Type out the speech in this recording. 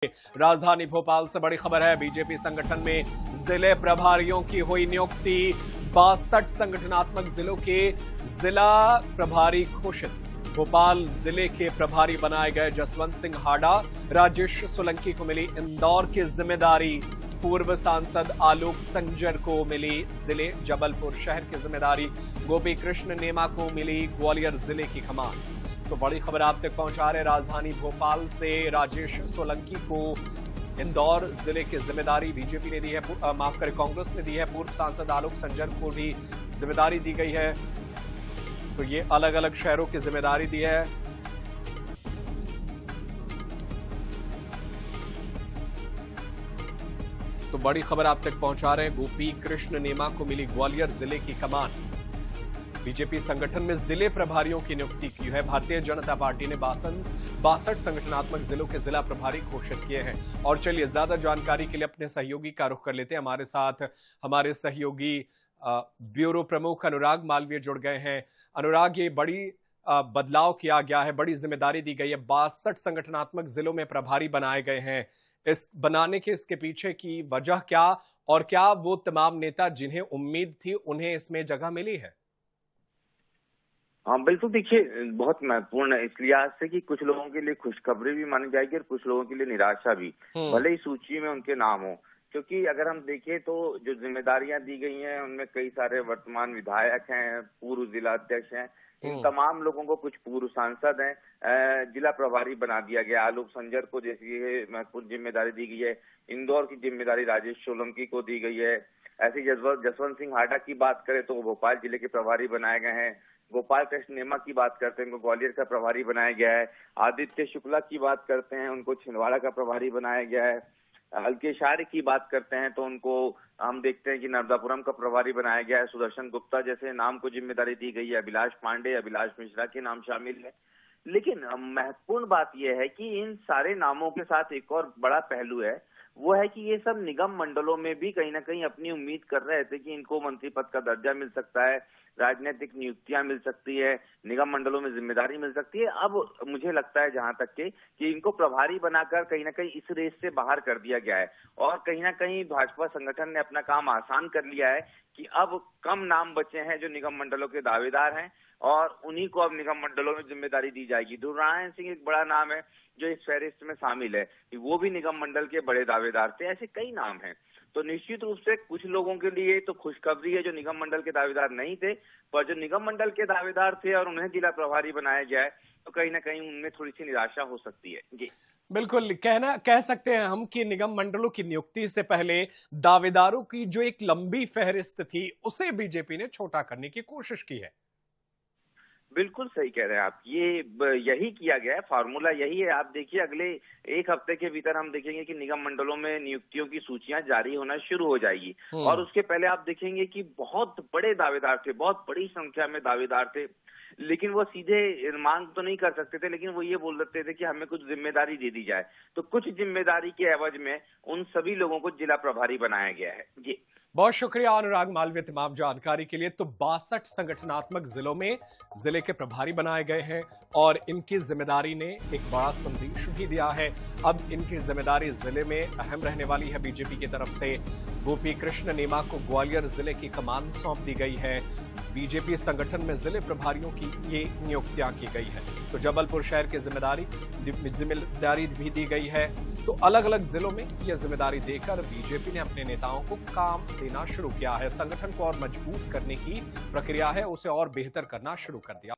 राजधानी भोपाल से बड़ी खबर है। बीजेपी संगठन में जिले प्रभारियों की हुई नियुक्ति। 62 संगठनात्मक जिलों के जिला प्रभारी घोषित। भोपाल जिले के प्रभारी बनाए गए जसवंत सिंह हाडा। राजेश सोलंकी को मिली इंदौर की जिम्मेदारी। पूर्व सांसद आलोक संजर को मिली जिले जबलपुर शहर की जिम्मेदारी। गोपी कृष्ण नेमा को मिली ग्वालियर जिले की कमान। तो बड़ी खबर आप तक पहुंचा रहे राजधानी भोपाल से। राजेश सोलंकी को इंदौर जिले की जिम्मेदारी बीजेपी ने दी है, माफ करें कांग्रेस ने दी है। पूर्व सांसद आलोक संजर को भी जिम्मेदारी दी गई है। तो ये अलग अलग शहरों की जिम्मेदारी दी है। तो बड़ी खबर आप तक पहुंचा रहे हैं। गोपी कृष्ण नेमा को मिली ग्वालियर जिले की कमान। बीजेपी संगठन में जिले प्रभारियों की नियुक्ति की है। भारतीय जनता पार्टी ने 62 संगठनात्मक जिलों के जिला प्रभारी घोषित किए हैं। और चलिए ज्यादा जानकारी के लिए अपने सहयोगी का रुख कर लेते हैं। हमारे साथ हमारे सहयोगी ब्यूरो प्रमुख अनुराग मालवीय जुड़ गए हैं। अनुराग, ये बड़ी बदलाव किया गया है, बड़ी जिम्मेदारी दी गई है। 62 संगठनात्मक जिलों में प्रभारी बनाए गए हैं। इस बनाने के इसके पीछे की वजह क्या, और क्या वो तमाम नेता जिन्हें उम्मीद थी उन्हें इसमें जगह मिली है? हाँ बिल्कुल, देखिए बहुत महत्वपूर्ण है इस लिहाज से कि कुछ लोगों के लिए खुशखबरी भी मानी जाएगी और कुछ लोगों के लिए निराशा भी, भले ही सूची में उनके नाम हो। क्योंकि अगर हम देखें तो जो जिम्मेदारियां दी गई हैं उनमें कई सारे वर्तमान विधायक हैं, पूर्व जिला अध्यक्ष हैं। इन तमाम लोगों को, कुछ पूर्व सांसद हैं, जिला प्रभारी बना दिया गया। आलोक संजर को जैसी महत्वपूर्ण जिम्मेदारी दी गई है। इंदौर की जिम्मेदारी राजेश सोलंकी को दी गई है। ऐसे जसवंत सिंह हाडा की बात करें तो वो भोपाल जिले के प्रभारी बनाए गए हैं। गोपाल कृष्ण नेमा की बात करते हैं, उनको ग्वालियर का प्रभारी बनाया गया है। आदित्य शुक्ला की बात करते हैं, उनको छिंदवाड़ा का प्रभारी बनाया गया है। अलकेश आर्य की बात करते हैं तो उनको हम देखते हैं कि नर्मदापुरम का प्रभारी बनाया गया है। सुदर्शन गुप्ता जैसे नाम को जिम्मेदारी दी गई है। अभिलाष पांडे, अभिलाष मिश्रा के नाम शामिल है। लेकिन महत्वपूर्ण बात यह है कि इन सारे नामों के साथ एक और बड़ा पहलू है, वो है कि ये सब निगम मंडलों में भी कहीं ना कहीं अपनी उम्मीद कर रहे थे कि इनको मंत्री पद का दर्जा मिल सकता है, राजनीतिक नियुक्तियां मिल सकती है, निगम मंडलों में जिम्मेदारी मिल सकती है। अब मुझे लगता है जहां तक के कि इनको प्रभारी बनाकर कहीं ना कहीं इस रेस से बाहर कर दिया गया है। और कहीं ना कहीं भाजपा संगठन ने अपना काम आसान कर लिया है कि अब कम नाम बचे हैं जो निगम मंडलों के दावेदार हैं, और उन्हीं को अब निगम मंडलों में जिम्मेदारी दी जाएगी। ध्रुवनारायण सिंह एक बड़ा नाम है जो इस फहरिस्त में शामिल है, वो भी निगम मंडल के बड़े दावेदार थे। ऐसे कई नाम हैं। तो निश्चित रूप से कुछ लोगों के लिए तो खुशखबरी है जो निगम मंडल के दावेदार नहीं थे, पर जो निगम मंडल के दावेदार थे और उन्हें जिला प्रभारी बनाया गया है, तो कहीं ना कहीं उनमें थोड़ी सी निराशा हो सकती है। जी बिल्कुल, कह सकते हैं हम कि निगम मंडलों की नियुक्ति से पहले दावेदारों की जो एक लंबी फहरिस्त थी उसे बीजेपी ने छोटा करने की कोशिश की है। बिल्कुल सही कह रहे हैं आप। यही किया गया है, फार्मूला यही है। आप देखिए अगले एक हफ्ते के भीतर हम देखेंगे कि निगम मंडलों में नियुक्तियों की सूचियां जारी होना शुरू हो जाएगी। और उसके पहले आप देखेंगे कि बहुत बड़े दावेदार थे, बहुत बड़ी संख्या में दावेदार थे, लेकिन वो सीधे मांग तो नहीं कर सकते थे, लेकिन वो ये बोल सकते थे कि हमें कुछ जिम्मेदारी दे दी जाए। तो कुछ जिम्मेदारी के एवज में उन सभी लोगों को जिला प्रभारी बनाया गया है। जी बहुत शुक्रिया अनुराग मालवीय तमाम जानकारी के लिए। तो 62 संगठनात्मक जिलों में जिले के प्रभारी बनाए गए हैं और इनकी जिम्मेदारी ने एक बड़ा संदेश भी दिया है। अब इनकी जिम्मेदारी जिले में अहम रहने वाली है। बीजेपी की तरफ से गोपी कृष्ण नेमा को ग्वालियर जिले की कमान सौंप दी गई है। बीजेपी संगठन में जिले प्रभारियों की ये नियुक्तियां की गई है। तो जबलपुर शहर की जिम्मेदारी भी दी गई है। तो अलग अलग जिलों में यह जिम्मेदारी देकर बीजेपी ने अपने नेताओं को काम देना शुरू किया है। संगठन को और मजबूत करने की प्रक्रिया है, उसे और बेहतर करना शुरू कर दिया।